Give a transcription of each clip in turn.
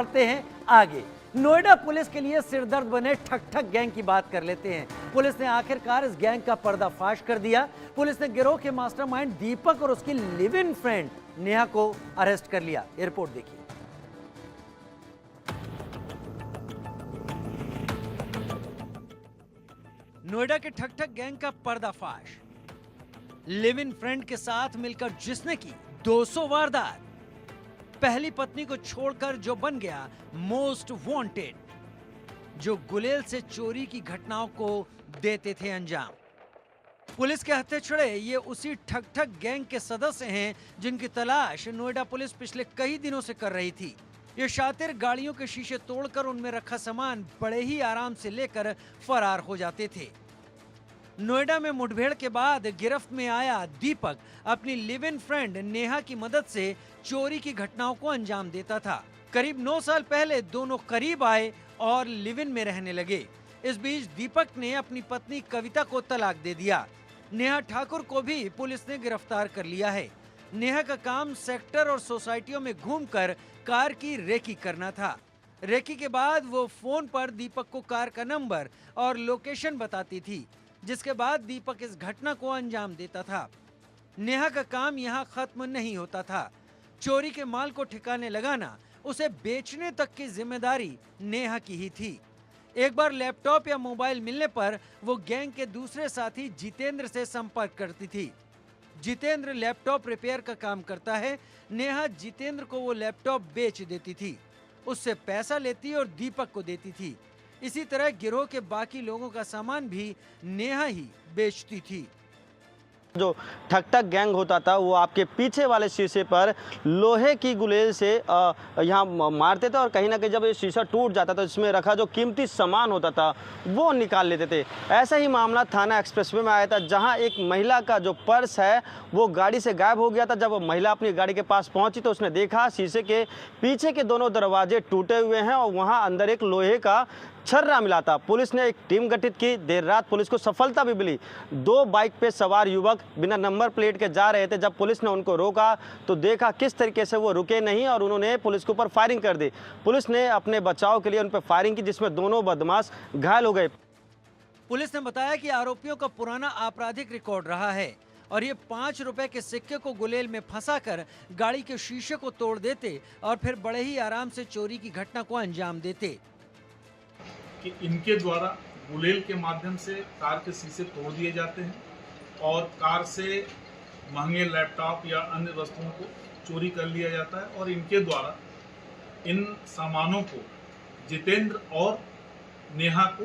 बढ़ते हैं आगे। नोएडा पुलिस के लिए सिरदर्द बने ठक ठक गैंग की बात कर लेते हैं। पुलिस ने आखिरकार इस गैंग का पर्दाफाश कर दिया। पुलिस ने गिरोह के मास्टरमाइंड दीपक और उसकी लिव इन फ्रेंड नेहा को अरेस्ट कर लिया। रिपोर्ट देखिए। नोएडा के ठक ठक गैंग का पर्दाफाश। लिव इन फ्रेंड के साथ मिलकर जिसने की 200 वारदात, पहली पत्नी को छोड़कर जो बन गया मोस्ट वांटेड, जो गुलेल से चोरी की घटनाओं को देते थे अंजाम। पुलिस के हत्थे छड़े ये उसी ठग ठग गैंग के सदस्य हैं जिनकी तलाश नोएडा पुलिस पिछले कई दिनों से कर रही थी। ये शातिर गाड़ियों के शीशे तोड़कर उनमें रखा सामान बड़े ही आराम से लेकर फरार हो जाते थे। नोएडा में मुठभेड़ के बाद गिरफ्त में आया दीपक अपनी लिव इन फ्रेंड नेहा की मदद से चोरी की घटनाओं को अंजाम देता था। करीब 9 साल पहले दोनों करीब आए और लिव इन में रहने लगे। इस बीच दीपक ने अपनी पत्नी कविता को तलाक दे दिया। नेहा ठाकुर को भी पुलिस ने गिरफ्तार कर लिया है। नेहा का काम सेक्टर और सोसाइटियों में घूमकर कार की रेकी करना था। रेकी के बाद वो फोन पर दीपक को कार का नंबर और लोकेशन बताती थी, जिसके बाद दीपक इस घटना को अंजाम देता था। नेहा का काम यहाँ खत्म नहीं होता था। चोरी के माल को ठिकाने लगाना, उसे बेचने तक की जिम्मेदारी नेहा की ही थी। एक बार लैपटॉप या मोबाइल मिलने पर वो गैंग के दूसरे साथी जितेंद्र से संपर्क करती थी। जितेंद्र लैपटॉप रिपेयर का काम करता है। नेहा जितेंद्र को वो लैपटॉप बेच देती थी, उससे पैसा लेती और दीपक को देती थी। इसी तरह गिरोह के बाकी लोगों का सामान भी नेहा ही बेचती थी। जो ठक ठक गैंग होता था वो आपके पीछे वाले शीशे पर लोहे की गुलेल से यहाँ मारते थे और कहीं ना कहीं जब ये शीशा टूट जाता था इसमें रखा जो कीमती सामान होता था वो निकाल लेते थे। ऐसा ही मामला थाना एक्सप्रेसवे में आया था, जहाँ एक महिला का जो पर्स है वो गाड़ी से गायब हो गया था। जब महिला अपनी गाड़ी के पास पहुंची तो उसने देखा शीशे के पीछे के दोनों दरवाजे टूटे हुए हैं और वहाँ अंदर एक लोहे का छर्रा मिला था। पुलिस ने एक टीम गठित की। देर रात पुलिस को सफलता भी मिली। 2 बाइक पे सवार युवक बिना नंबर प्लेट के जा रहे थे। जब पुलिस ने उनको रोका तो देखा किस तरीके से वो रुके नहीं और उन्होंने पुलिस के ऊपर फायरिंग कर दी। पुलिस ने अपने बचाव के लिए उन पर फायरिंग की, जिसमें दोनों बदमाश घायल हो गए। पुलिस ने बताया कि आरोपियों का पुराना आपराधिक रिकॉर्ड रहा है और ये 5 रुपए के सिक्के को गुलेल में फंसाकर गाड़ी के शीशे को तोड़ देते और फिर बड़े ही आराम से चोरी की घटना को अंजाम देते। कि इनके द्वारा गुलेल के माध्यम से कार के शीशे तोड़ दिए जाते हैं और कार से महंगे लैपटॉप या अन्य वस्तुओं को चोरी कर लिया जाता है और इनके द्वारा इन सामानों को जितेंद्र और नेहा को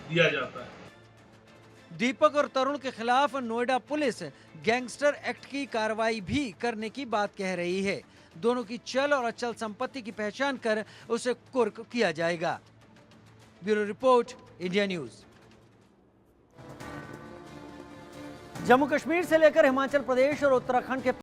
दिया जाता है। दीपक और तरुण के खिलाफ नोएडा पुलिस गैंगस्टर एक्ट की कार्रवाई भी करने की बात कह रही है। दोनों की चल और अचल संपत्ति की पहचान कर उसे कुर्क किया जाएगा। Bureau report, India news. Jammu Kashmir से लेकर हिमाचल प्रदेश और उत्तराखंड के